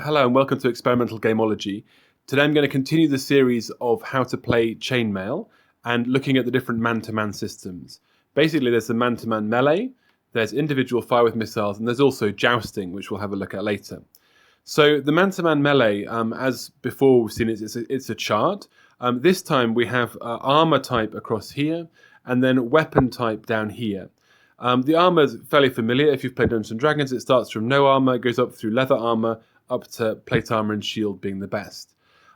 Hello and welcome to Experimental Gameology. Today I'm going to continue the series of how to play Chainmail and looking at the different man-to-man systems. Basically there's the man-to-man melee, there's individual fire with missiles, and there's also jousting, which we'll have a look at later. So the man-to-man melee, as before we've seen, it's a chart. This time we have armor type across here and then weapon type down here. The armor is fairly familiar. If you've played Dungeons & Dragons, it starts from no armor, goes up through leather armor, up to plate armor and shield being the best.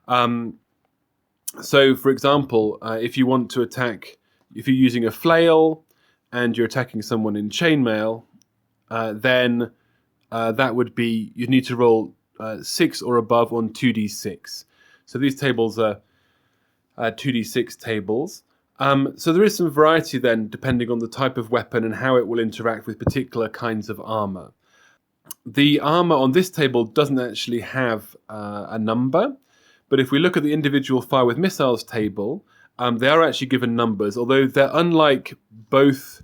So, for example, if you want to attack, if you're using a flail and you're attacking someone in chainmail, then that would be, you'd need to roll 6 or above on 2d6. So these tables are 2d6 tables. So there is some variety then, depending on the type of weapon and how it will interact with particular kinds of armor. The armor on this table doesn't actually have a number, but if we look at the individual fire with missiles table, they are actually given numbers, although they're unlike both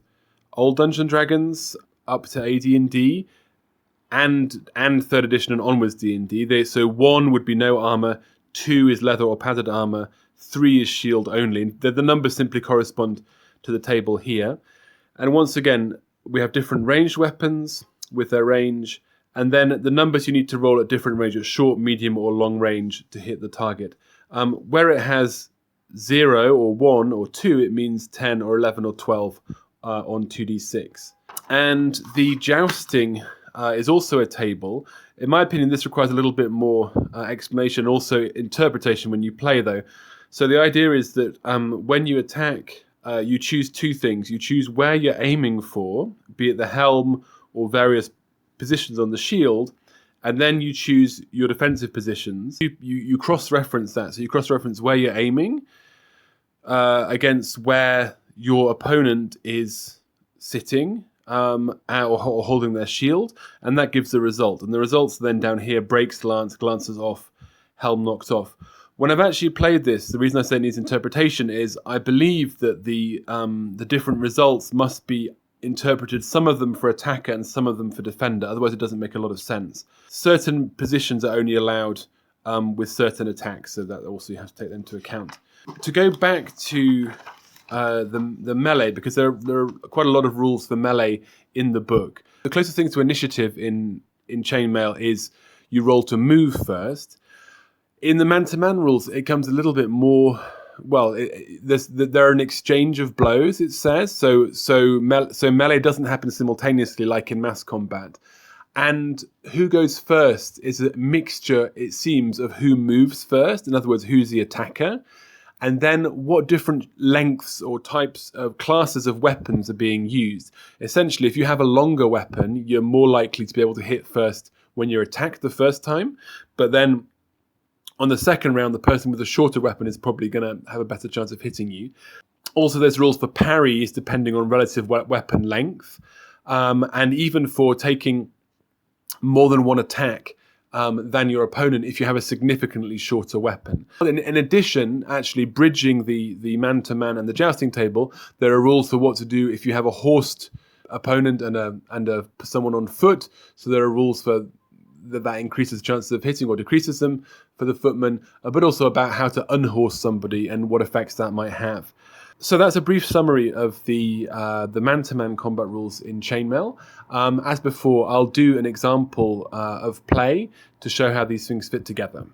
old Dungeons & Dragons up to AD&D and 3rd edition and onwards D&D. So 1 would be no armor, 2 is leather or padded armor, 3 is shield only. The numbers simply correspond to the table here. And once again, we have different ranged weapons with their range, and then the numbers you need to roll at different ranges, short, medium, or long range to hit the target. Where it has 0 or 1 or 2, it means 10 or 11 or 12 on 2d6. And the jousting is also a table. In my opinion, this requires a little bit more explanation, also interpretation when you play, though. So the idea is that when you attack, you choose two things. You choose where you're aiming for, be it the helm or various positions on the shield, and then you choose your defensive positions. You cross-reference that. So you cross-reference where you're aiming against where your opponent is sitting or holding their shield, and that gives the result. And the results then down here: breaks, lance, glances off, helm knocked off. When I've actually played this, the reason I say it needs interpretation is I believe that the different results must be interpreted, some of them for attacker and some of them for defender. Otherwise, it doesn't make a lot of sense. Certain positions are only allowed with certain attacks, so that also you have to take them into account. To go back to the melee, because there are quite a lot of rules for melee in the book. The closest thing to initiative in Chainmail is you roll to move first. In the man-to-man rules, it comes a little bit more. Well, there are an exchange of blows, it says. So melee doesn't happen simultaneously like in mass combat. And who goes first is a mixture, it seems, of who moves first. In other words, who's the attacker. And then what different lengths or types of classes of weapons are being used. Essentially, if you have a longer weapon, you're more likely to be able to hit first when you're attacked the first time. But then on the second round, the person with a shorter weapon is probably going to have a better chance of hitting you. Also, there's rules for parries depending on relative weapon length, and even for taking more than one attack than your opponent if you have a significantly shorter weapon. In addition, actually bridging the man-to-man and the jousting table, there are rules for what to do if you have a horsed opponent and someone on foot. So there are rules for that increases chances of hitting or decreases them for the footman, but also about how to unhorse somebody and what effects that might have. So that's a brief summary of the man-to-man combat rules in Chainmail. As before, I'll do an example of play to show how these things fit together.